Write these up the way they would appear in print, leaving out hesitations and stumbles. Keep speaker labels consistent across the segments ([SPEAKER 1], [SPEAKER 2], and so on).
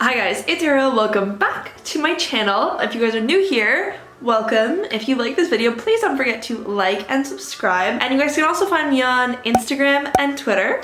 [SPEAKER 1] Hi guys, it's Arielle. Welcome back to my channel. If you guys are new here, welcome. If you like this video, please don't forget to like and subscribe. And you guys can also find me on Instagram and Twitter.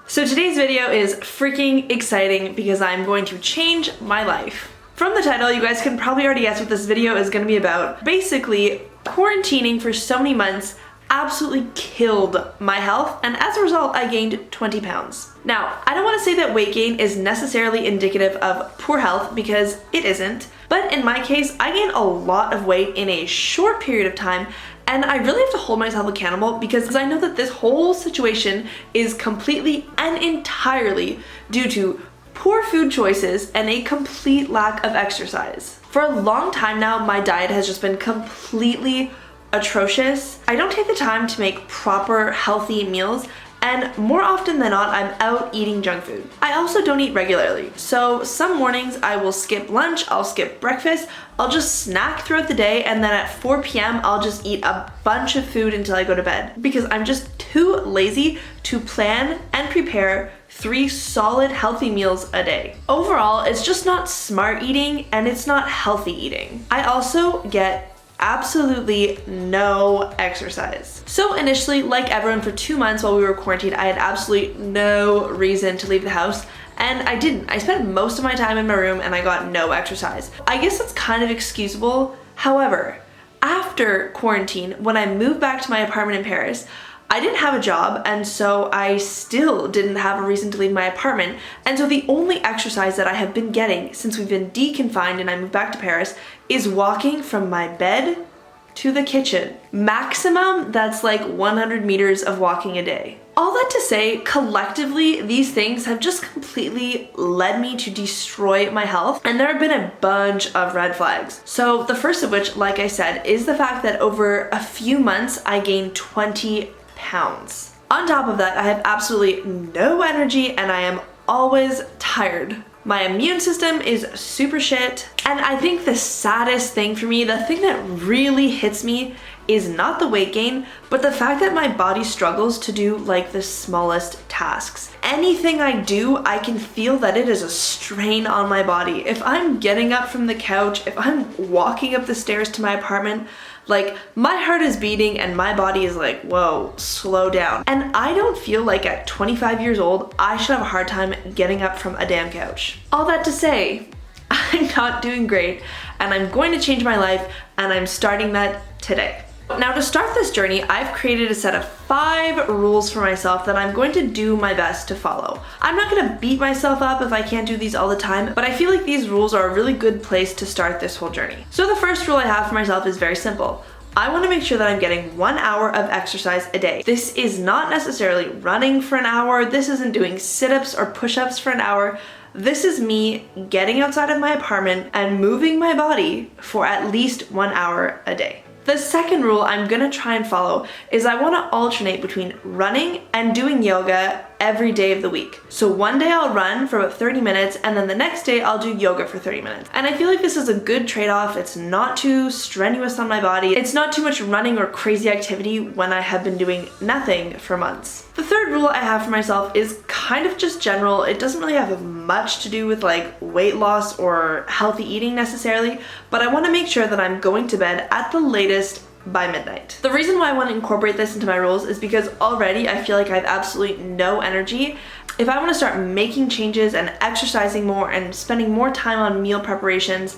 [SPEAKER 1] So today's video is freaking exciting because I'm going to change my life. From the title, you guys can probably already guess what this video is going to be about. Basically, quarantining for so many months absolutely killed my health, and as a result I gained 20 pounds. Now, I don't want to say that weight gain is necessarily indicative of poor health because it isn't, but in my case I gained a lot of weight in a short period of time, and I really have to hold myself accountable because I know that this whole situation is completely and entirely due to poor food choices and a complete lack of exercise. For a long time now, my diet has just been completely atrocious. I don't take the time to make proper healthy meals, and more often than not I'm out eating junk food. I also don't eat regularly, so some mornings I will skip lunch, I'll skip breakfast, I'll just snack throughout the day, and then at 4 p.m. I'll just eat a bunch of food until I go to bed because I'm just too lazy to plan and prepare 3 solid healthy meals a day. Overall, it's just not smart eating and it's not healthy eating. I also get absolutely no exercise. So initially, like everyone, for 2 months while we were quarantined, I had absolutely no reason to leave the house, and I didn't. I spent most of my time in my room and I got no exercise. I guess that's kind of excusable. However, after quarantine, when I moved back to my apartment in Paris, I didn't have a job, and so I still didn't have a reason to leave my apartment, and so the only exercise that I have been getting since we've been deconfined and I moved back to Paris is walking from my bed to the kitchen. Maximum, that's like 100 meters of walking a day. All that to say, collectively, these things have just completely led me to destroy my health, and there have been a bunch of red flags. So the first of which, like I said, is the fact that over a few months I gained 20 pounds. On top of that, I have absolutely no energy and I am always tired. My immune system is super shit, and I think the saddest thing for me, the thing that really hits me, is not the weight gain, but the fact that my body struggles to do like the smallest tasks. Anything I do, I can feel that it is a strain on my body. If I'm getting up from the couch, if I'm walking up the stairs to my apartment, like, my heart is beating and my body is like, whoa, slow down. And I don't feel like at 25 years old, I should have a hard time getting up from a damn couch. All that to say, I'm not doing great, and I'm going to change my life, and I'm starting that today. Now, to start this journey, I've created a set of 5 rules for myself that I'm going to do my best to follow. I'm not going to beat myself up if I can't do these all the time, but I feel like these rules are a really good place to start this whole journey. So the first rule I have for myself is very simple. I want to make sure that I'm getting 1 hour of exercise a day. This is not necessarily running for an hour. This isn't doing sit-ups or push-ups for an hour. This is me getting outside of my apartment and moving my body for at least 1 hour a day. The second rule I'm gonna try and follow is I wanna alternate between running and doing yoga every day of the week. So one day I'll run for about 30 minutes and then the next day I'll do yoga for 30 minutes. And I feel like this is a good trade-off. It's not too strenuous on my body. It's not too much running or crazy activity when I have been doing nothing for months. The third rule I have for myself is kind of just general. It doesn't really have much to do with like weight loss or healthy eating necessarily, but I wanna make sure that I'm going to bed at the latest by midnight. The reason why I want to incorporate this into my rules is because already I feel like I have absolutely no energy. If I want to start making changes and exercising more and spending more time on meal preparations,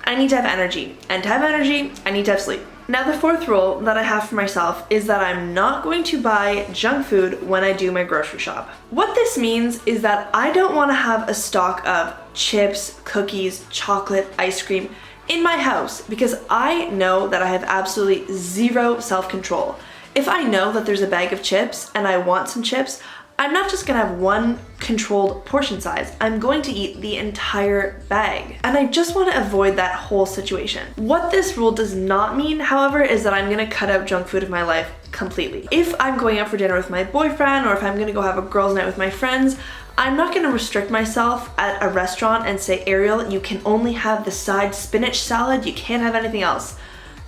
[SPEAKER 1] I need to have energy. And to have energy, I need to have sleep. Now, the fourth rule that I have for myself is that I'm not going to buy junk food when I do my grocery shop. What this means is that I don't want to have a stock of chips, cookies, chocolate, ice cream in my house because I know that I have absolutely zero self-control. If I know that there's a bag of chips and I want some chips, I'm not just gonna have one controlled portion size. I'm going to eat the entire bag. And I just want to avoid that whole situation. What this rule does not mean, however, is that I'm gonna cut out junk food of my life completely. If I'm going out for dinner with my boyfriend or if I'm gonna go have a girls' night with my friends, I'm not gonna restrict myself at a restaurant and say, Arielle, you can only have the side spinach salad, you can't have anything else.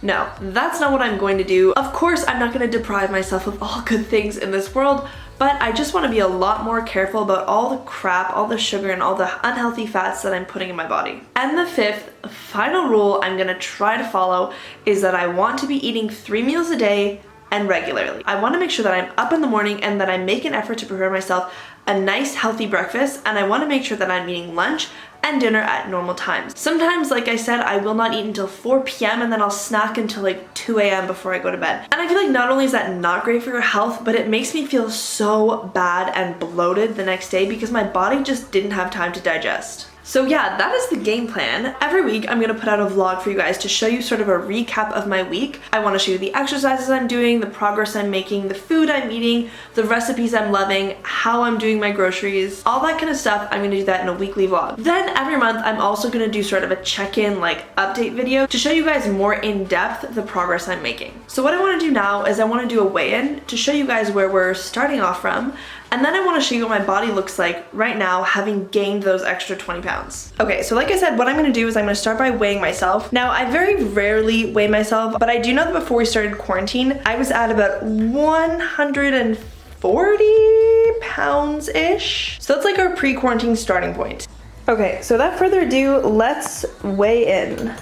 [SPEAKER 1] No, that's not what I'm going to do. Of course, I'm not gonna deprive myself of all good things in this world, but I just want to be a lot more careful about all the crap, all the sugar, and all the unhealthy fats that I'm putting in my body. And the fifth, final rule I'm gonna try to follow is that I want to be eating 3 meals a day and regularly. I want to make sure that I'm up in the morning and that I make an effort to prepare myself a nice healthy breakfast, and I want to make sure that I'm eating lunch and dinner at normal times. Sometimes, like I said, I will not eat until 4 p.m. and then I'll snack until like 2 a.m. before I go to bed. And I feel like not only is that not great for your health, but it makes me feel so bad and bloated the next day because my body just didn't have time to digest. So yeah, that is the game plan. Every week I'm gonna put out a vlog for you guys to show you sort of a recap of my week. I wanna show you the exercises I'm doing, the progress I'm making, the food I'm eating, the recipes I'm loving, how I'm doing my groceries, all that kind of stuff. I'm gonna do that in a weekly vlog. Then every month I'm also gonna do sort of a check-in, like update video to show you guys more in depth the progress I'm making. So what I wanna do now is I wanna do a weigh-in to show you guys where we're starting off from. And then I want to show you what my body looks like right now, having gained those extra 20 pounds. Okay, so like I said, what I'm going to do is I'm going to start by weighing myself. Now, I very rarely weigh myself, but I do know that before we started quarantine, I was at about 140 pounds-ish. So that's like our pre-quarantine starting point. Okay, so without further ado, let's weigh in.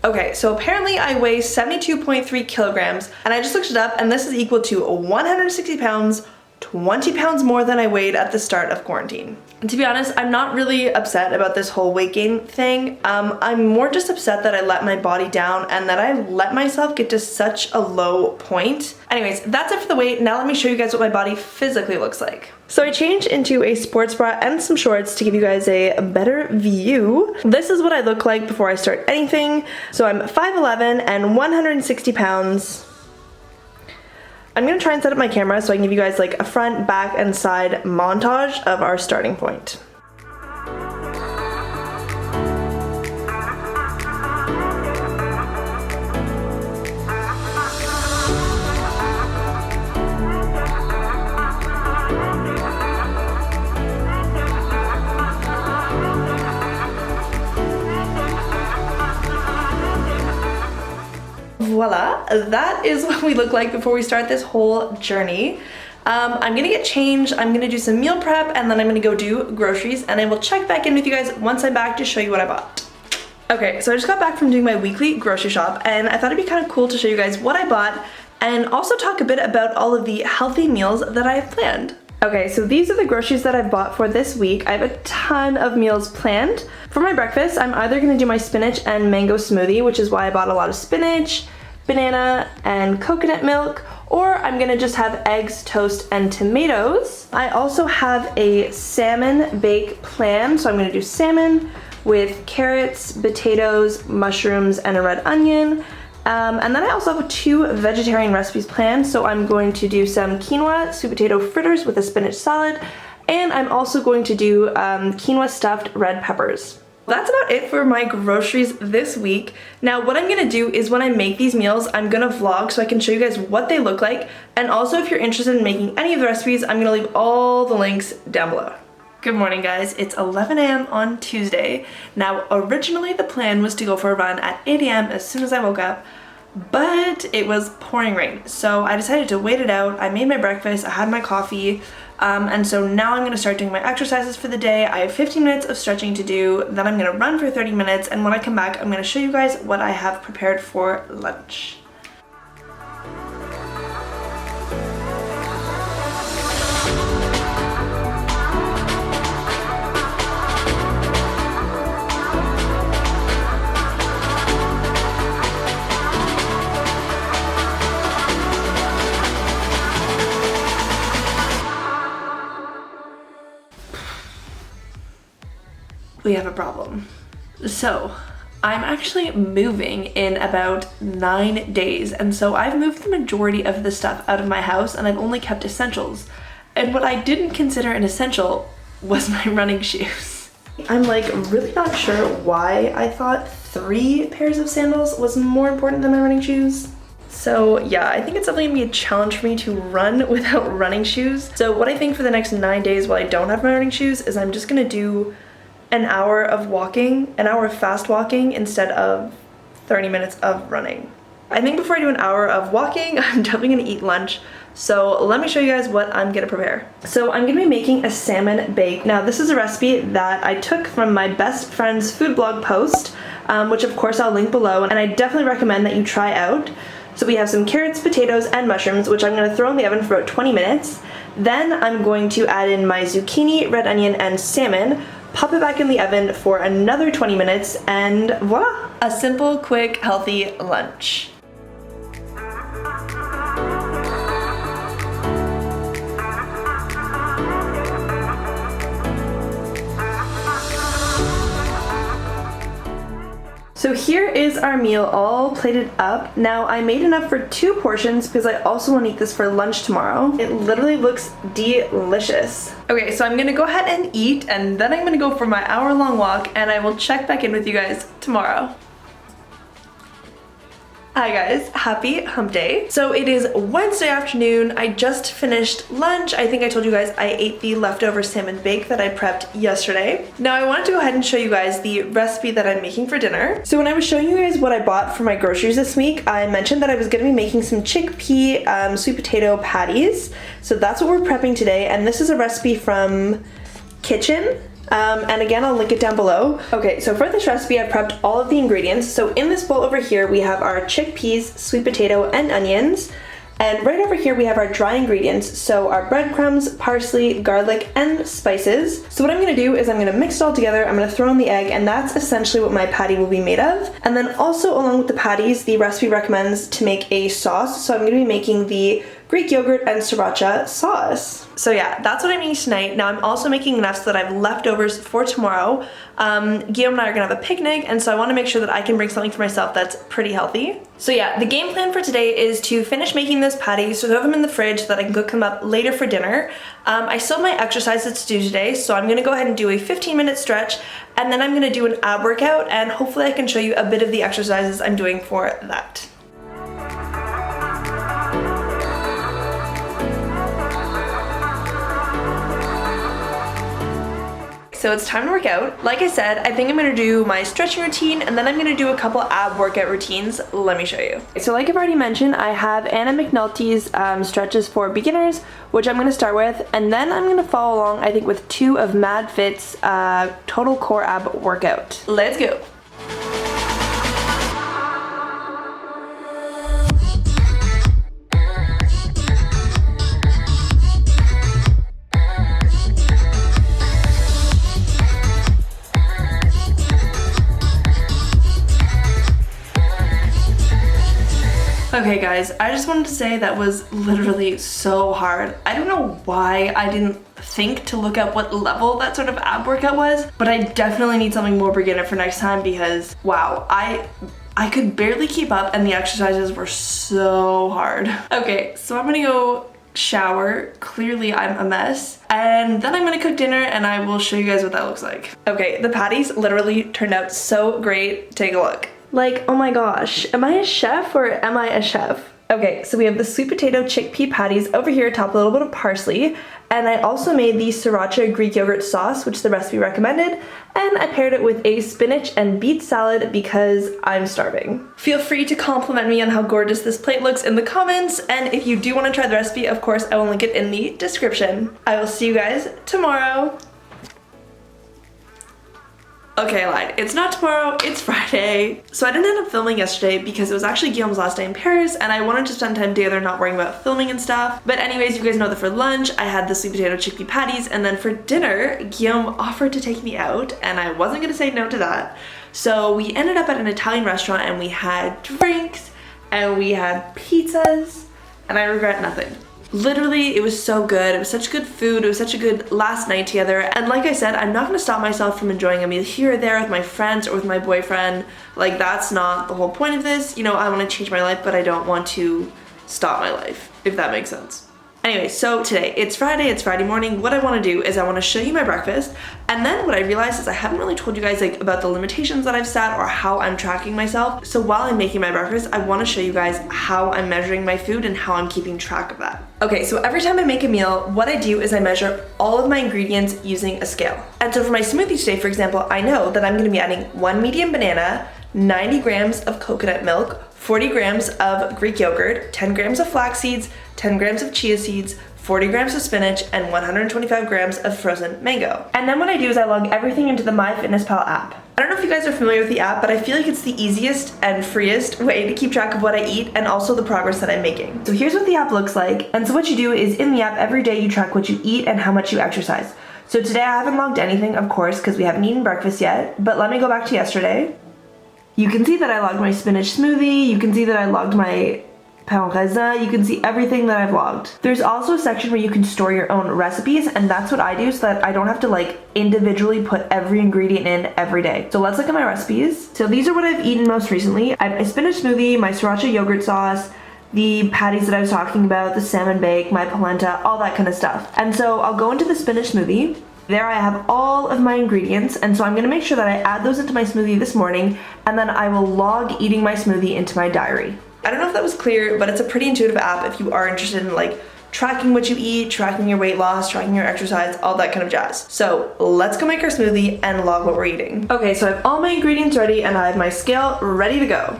[SPEAKER 1] Okay, so apparently I weigh 72.3 kilograms, and I just looked it up, and this is equal to 160 pounds, 20 pounds more than I weighed at the start of quarantine. And to be honest, I'm not really upset about this whole weight gain thing. I'm more just upset that I let my body down and that I let myself get to such a low point. Anyways, that's it for the weight. Now let me show you guys what my body physically looks like. So I changed into a sports bra and some shorts to give you guys a better view. This is what I look like before I start anything. So I'm 5'11" and 160 pounds. I'm gonna try and set up my camera so I can give you guys like a front, back, and side montage of our starting point. Voila, that is what we look like before we start this whole journey. I'm gonna get changed, I'm gonna do some meal prep, and then I'm gonna go do groceries, and I will check back in with you guys once I'm back to show you what I bought. Okay, so I just got back from doing my weekly grocery shop, and I thought it'd be kind of cool to show you guys what I bought and also talk a bit about all of the healthy meals that I have planned. Okay, so these are the groceries that I've bought for this week. I have a ton of meals planned. For my breakfast, I'm either gonna do my spinach and mango smoothie, which is why I bought a lot of spinach, banana, and coconut milk, or I'm gonna just have eggs, toast, and tomatoes. I also have a salmon bake planned, so I'm gonna do salmon with carrots, potatoes, mushrooms, and a red onion. And then I also have 2 vegetarian recipes planned, so I'm going to do some quinoa sweet potato fritters with a spinach salad, and I'm also going to do quinoa stuffed red peppers. That's about it for my groceries this week. Now what I'm gonna do is when I make these meals, I'm gonna vlog so I can show you guys what they look like, and also if you're interested in making any of the recipes, I'm gonna leave all the links down below. Good morning guys, it's 11 a.m. on Tuesday. Now originally the plan was to go for a run at 8 a.m. as soon as I woke up, but it was pouring rain. So I decided to wait it out. I made my breakfast, I had my coffee, and so now I'm gonna start doing my exercises for the day. I have 15 minutes of stretching to do, then I'm gonna run for 30 minutes, and when I come back, I'm gonna show you guys what I have prepared for lunch. We have a problem. So I'm actually moving in about 9 days, and so I've moved the majority of the stuff out of my house and I've only kept essentials. And what I didn't consider an essential was my running shoes. I'm like really not sure why I thought 3 pairs of sandals was more important than my running shoes. So yeah, I think it's definitely gonna be a challenge for me to run without running shoes. So what I think for the next 9 days while I don't have my running shoes is I'm just gonna do an hour of walking, an hour of fast walking instead of 30 minutes of running. I think before I do an hour of walking, I'm definitely gonna eat lunch. So let me show you guys what I'm gonna prepare. So I'm gonna be making a salmon bake. Now this is a recipe that I took from my best friend's food blog post, which of course I'll link below, and I definitely recommend that you try out. So we have some carrots, potatoes, and mushrooms, which I'm gonna throw in the oven for about 20 minutes. Then I'm going to add in my zucchini, red onion, and salmon, pop it back in the oven for another 20 minutes, and voila! A simple, quick, healthy lunch. So here is our meal all plated up. Now I made enough for 2 portions because I also want to eat this for lunch tomorrow. It literally looks delicious. Okay, so I'm gonna go ahead and eat, and then I'm gonna go for my hour-long walk, and I will check back in with you guys tomorrow. Hi guys, happy hump day. So it is Wednesday afternoon. I just finished lunch. I think I told you guys I ate the leftover salmon bake that I prepped yesterday. Now I wanted to go ahead and show you guys the recipe that I'm making for dinner. So when I was showing you guys what I bought for my groceries this week, I mentioned that I was gonna be making some chickpea sweet potato patties. So that's what we're prepping today, and this is a recipe from Kitchen. And again, I'll link it down below. Okay, so for this recipe, I prepped all of the ingredients. So in this bowl over here, we have our chickpeas, sweet potato, and onions. And right over here, we have our dry ingredients. So our breadcrumbs, parsley, garlic, and spices. So what I'm gonna do is I'm gonna mix it all together. I'm gonna throw in the egg, and that's essentially what my patty will be made of. And then also along with the patties, the recipe recommends to make a sauce. So I'm gonna be making the Greek yogurt and sriracha sauce. So yeah, that's what I'm eating tonight. Now I'm also making enough so that I have leftovers for tomorrow. Guillaume and I are gonna have a picnic, and so I wanna make sure that I can bring something for myself that's pretty healthy. So yeah, the game plan for today is to finish making those patties, so throw them in the fridge so that I can cook them up later for dinner. I still have my exercises to do today, so I'm gonna go ahead and do a 15-minute stretch, and then I'm gonna do an ab workout, and hopefully I can show you a bit of the exercises I'm doing for that. So it's time to work out. Like I said, I think I'm gonna do my stretching routine, and then I'm gonna do a couple ab workout routines. Let me show you. So like I've already mentioned, I have Anna McNulty's stretches for beginners, which I'm gonna start with, and then I'm gonna follow along, I think, with 2 of Mad Fit's total core ab workout. Let's go. Okay guys, I just wanted to say that was literally so hard. I don't know why I didn't think to look up what level that sort of ab workout was, but I definitely need something more beginner for next time because wow, I could barely keep up and the exercises were so hard. Okay, so I'm gonna go shower. Clearly I'm a mess. And then I'm gonna cook dinner and I will show you guys what that looks like. Okay, the patties literally turned out so great. Take a look. Like, oh my gosh, am I a chef or am I a chef? Okay, so we have the sweet potato chickpea patties over here, top a little bit of parsley, and I also made the sriracha Greek yogurt sauce, which the recipe recommended, and I paired it with a spinach and beet salad because I'm starving. Feel free to compliment me on how gorgeous this plate looks in the comments, and if you do want to try the recipe, of course, I will link it in the description. I will see you guys tomorrow. Okay, I lied. It's not tomorrow, it's Friday. So I didn't end up filming yesterday because it was actually Guillaume's last day in Paris and I wanted to spend time together not worrying about filming and stuff. But anyways, you guys know that for lunch, I had the sweet potato chickpea patties, and then for dinner, Guillaume offered to take me out and I wasn't gonna say no to that. So we ended up at an Italian restaurant and we had drinks and we had pizzas and I regret nothing. Literally, it was so good. It was such good food. It was such a good last night together. And like I said, I'm not gonna stop myself from enjoying a meal here or there with my friends or with my boyfriend. Like, that's not the whole point of this. You know, I wanna change my life, but I don't want to stop my life, if that makes sense. Anyway, so today, it's Friday morning. What I wanna do is I wanna show you my breakfast, and then what I realized is I haven't really told you guys like about the limitations that I've set or how I'm tracking myself. So while I'm making my breakfast, I wanna show you guys how I'm measuring my food and how I'm keeping track of that. Okay, so every time I make a meal, what I do is I measure all of my ingredients using a scale. And so for my smoothie today, for example, I know that I'm gonna be adding 1 medium banana, 90 grams of coconut milk, 40 grams of Greek yogurt, 10 grams of flax seeds, 10 grams of chia seeds, 40 grams of spinach, and 125 grams of frozen mango. And then what I do is I log everything into the MyFitnessPal app. I don't know if you guys are familiar with the app, but I feel like it's the easiest and freest way to keep track of what I eat and also the progress that I'm making. So here's what the app looks like. And so what you do is in the app every day you track what you eat and how much you exercise. So today I haven't logged anything, of course, because we haven't eaten breakfast yet, but let me go back to yesterday. You can see that I logged my spinach smoothie, you can see that I logged my pain raisin, you can see everything that I've logged. There's also a section where you can store your own recipes, and that's what I do so that I don't have to like individually put every ingredient in every day. So let's look at my recipes. So these are what I've eaten most recently. I have my spinach smoothie, my sriracha yogurt sauce, the patties that I was talking about, the salmon bake, my polenta, all that kind of stuff. And so I'll go into the spinach smoothie. There I have all of my ingredients, and so I'm gonna make sure that I add those into my smoothie this morning, and then I will log eating my smoothie into my diary. I don't know if that was clear, but it's a pretty intuitive app if you are interested in like tracking what you eat, tracking your weight loss, tracking your exercise, all that kind of jazz. So let's go make our smoothie and log what we're eating. Okay, so I have all my ingredients ready and I have my scale ready to go.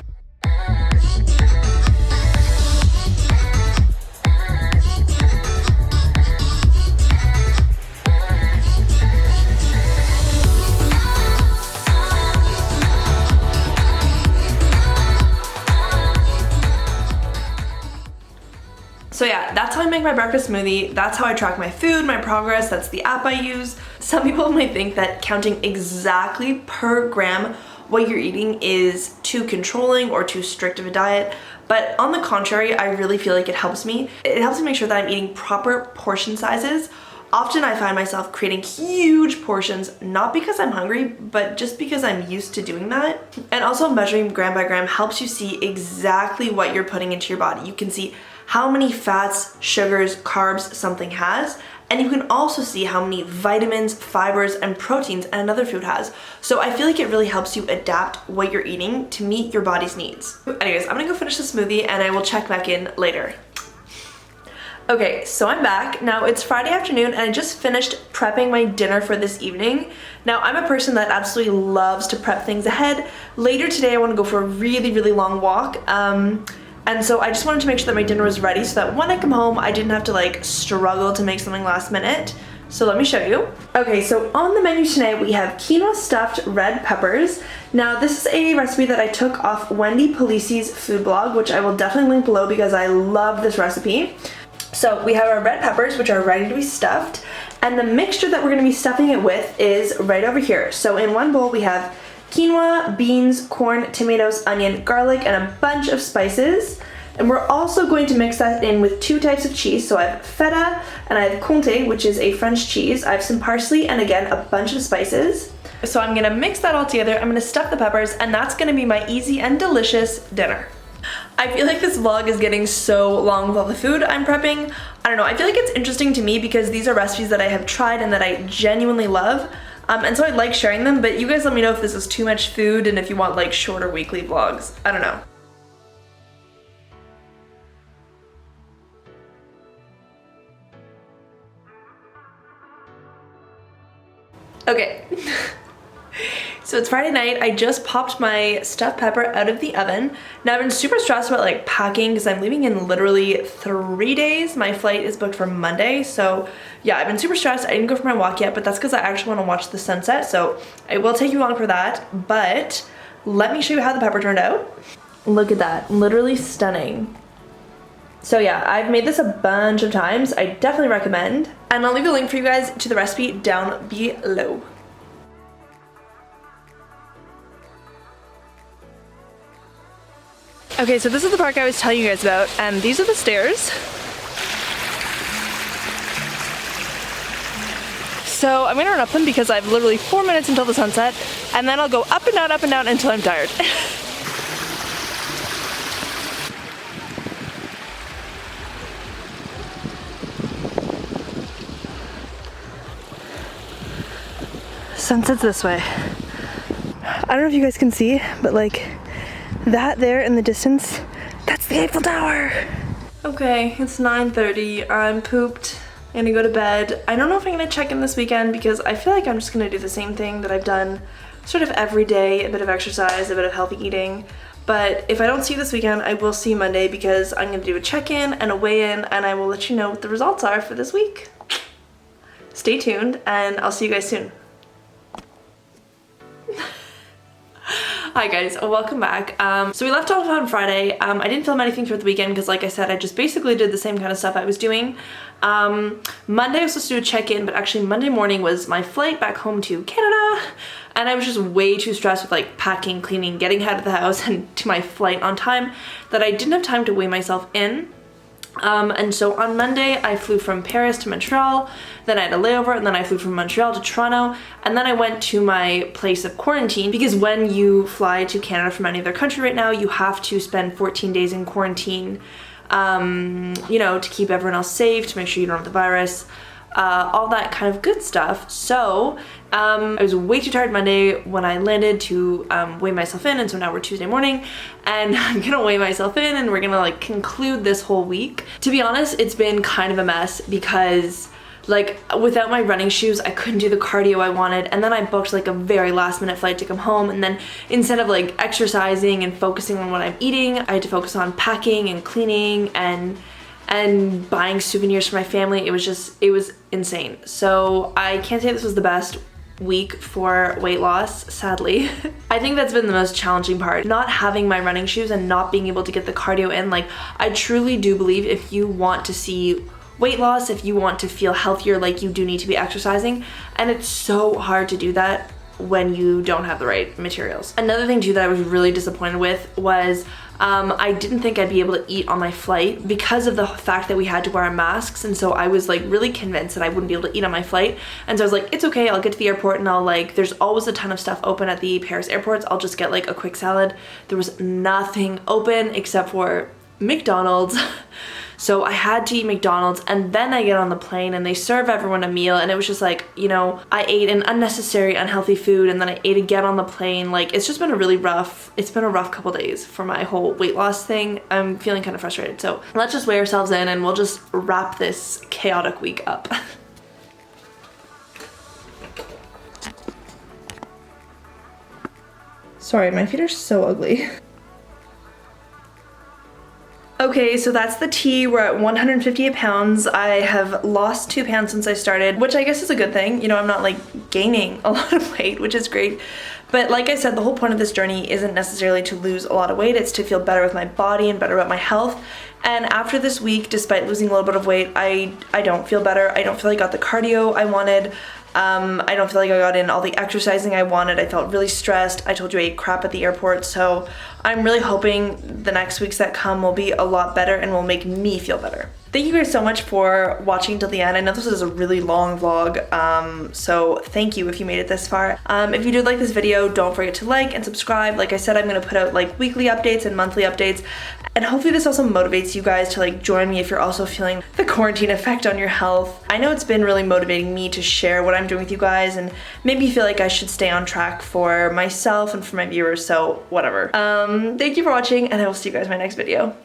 [SPEAKER 1] So yeah, that's how I make my breakfast smoothie. That's how I track my food, my progress. That's the app I use. Some people might think that counting exactly per gram what you're eating is too controlling or too strict of a diet. But on the contrary, I really feel like it helps me. It helps me make sure that I'm eating proper portion sizes. Often I find myself creating huge portions, not because I'm hungry, but just because I'm used to doing that. And also measuring gram by gram helps you see exactly what you're putting into your body. You can see how many fats, sugars, carbs something has, and you can also see how many vitamins, fibers, and proteins another food has. So I feel like it really helps you adapt what you're eating to meet your body's needs. Anyways, I'm gonna go finish the smoothie and I will check back in later. Okay, so I'm back. Now it's Friday afternoon and I just finished prepping my dinner for this evening. Now I'm a person that absolutely loves to prep things ahead. Later today I wanna go for a really, really long walk. And so I just wanted to make sure that my dinner was ready so that when I come home, I didn't have to like struggle to make something last minute. So let me show you. Okay, so on the menu tonight, we have quinoa stuffed red peppers. Now this is a recipe that I took off Wendy Polisi's food blog, which I will definitely link below because I love this recipe. So we have our red peppers, which are ready to be stuffed. And the mixture that we're gonna be stuffing it with is right over here. So in one bowl, we have quinoa, beans, corn, tomatoes, onion, garlic, and a bunch of spices. And we're also going to mix that in with 2 types of cheese. So I have feta and I have comté, which is a French cheese. I have some parsley and again, a bunch of spices. So I'm gonna mix that all together. I'm gonna stuff the peppers and that's gonna be my easy and delicious dinner. I feel like this vlog is getting so long with all the food I'm prepping. I don't know, I feel like it's interesting to me because these are recipes that I have tried and that I genuinely love. And so I like sharing them, but you guys let me know if this is too much food and if you want like shorter weekly vlogs. I don't know. Okay. So it's Friday night. I just popped my stuffed pepper out of the oven. Now I've been super stressed about like packing because I'm leaving in literally 3 days. My flight is booked for Monday. So yeah, I've been super stressed. I didn't go for my walk yet, but that's because I actually want to watch the sunset. So I will take you along for that, but let me show you how the pepper turned out. Look at that, literally stunning. So yeah, I've made this a bunch of times. I definitely recommend. And I'll leave a link for you guys to the recipe down below. Okay, so this is the park I was telling you guys about, and these are the stairs. So I'm gonna run up them because I have literally 4 minutes until the sunset, and then I'll go up and down until I'm tired. sunset's this way. I don't know if you guys can see, but like that there in the distance, that's the Eiffel Tower. Okay, it's 9:30. I'm pooped. I'm gonna go to bed. I don't know if I'm gonna check in this weekend because I feel like I'm just gonna do the same thing that I've done sort of every day, a bit of exercise, a bit of healthy eating. But if I don't see you this weekend, I will see you Monday because I'm gonna do a check-in and a weigh-in, and I will let you know what the results are for this week. Stay tuned, and I'll see you guys soon. Hi guys, welcome back. So we left off on Friday. I didn't film anything throughout the weekend because like I said, I just basically did the same kind of stuff I was doing. Monday I was supposed to do a check-in, but actually Monday morning was my flight back home to Canada, and I was just way too stressed with like packing, cleaning, getting out of the house and to my flight on time that I didn't have time to weigh myself in. And so on Monday I flew from Paris to Montreal, then I had a layover, and then I flew from Montreal to Toronto, and then I went to my place of quarantine because when you fly to Canada from any other country right now, you have to spend 14 days in quarantine, you know, to keep everyone else safe, to make sure you don't have the virus, all that kind of good stuff. So I was way too tired Monday when I landed to weigh myself in, and so now we're Tuesday morning and I'm gonna weigh myself in and we're gonna like conclude this whole week. To be honest, it's been kind of a mess because like without my running shoes I couldn't do the cardio I wanted, and then I booked like a very last minute flight to come home, and then instead of like exercising and focusing on what I'm eating, I had to focus on packing and cleaning and buying souvenirs for my family. It was insane. So I can't say this was the best week for weight loss, sadly. I think that's been the most challenging part, not having my running shoes and not being able to get the cardio in. Like I truly do believe if you want to see weight loss, if you want to feel healthier, like you do need to be exercising, and it's so hard to do that when you don't have the right materials. Another thing too that I was really disappointed with was I didn't think I'd be able to eat on my flight because of the fact that we had to wear our masks, and so I was like really convinced that I wouldn't be able to eat on my flight, and so I was like, it's okay, I'll get to the airport and I'll like, there's always a ton of stuff open at the Paris airports, I'll just get like a quick salad. There was nothing open except for McDonald's. So I had to eat McDonald's, and then I get on the plane and they serve everyone a meal, and it was just like, you know, I ate an unnecessary unhealthy food and then I ate again on the plane. Like it's just been a rough couple days for my whole weight loss thing. I'm feeling kind of frustrated. So let's just weigh ourselves in and we'll just wrap this chaotic week up. Sorry, my feet are so ugly. Okay, so that's the tea. We're at 158 pounds. I have lost 2 pounds since I started, which I guess is a good thing. You know, I'm not like gaining a lot of weight, which is great. But like I said, the whole point of this journey isn't necessarily to lose a lot of weight. It's to feel better with my body and better about my health. And after this week, despite losing a little bit of weight, I don't feel better. I don't feel like I got the cardio I wanted. I don't feel like I got in all the exercising I wanted. I felt really stressed. I told you I ate crap at the airport, so I'm really hoping the next weeks that come will be a lot better and will make me feel better. Thank you guys so much for watching till the end. I know this is a really long vlog, so thank you if you made it this far. If you did like this video, don't forget to like and subscribe. Like I said, I'm gonna put out like weekly updates and monthly updates, and hopefully this also motivates you guys to like join me if you're also feeling the quarantine effect on your health. I know it's been really motivating me to share what I'm doing with you guys and make me feel like I should stay on track for myself and for my viewers, so whatever. Thank you for watching, and I will see you guys in my next video.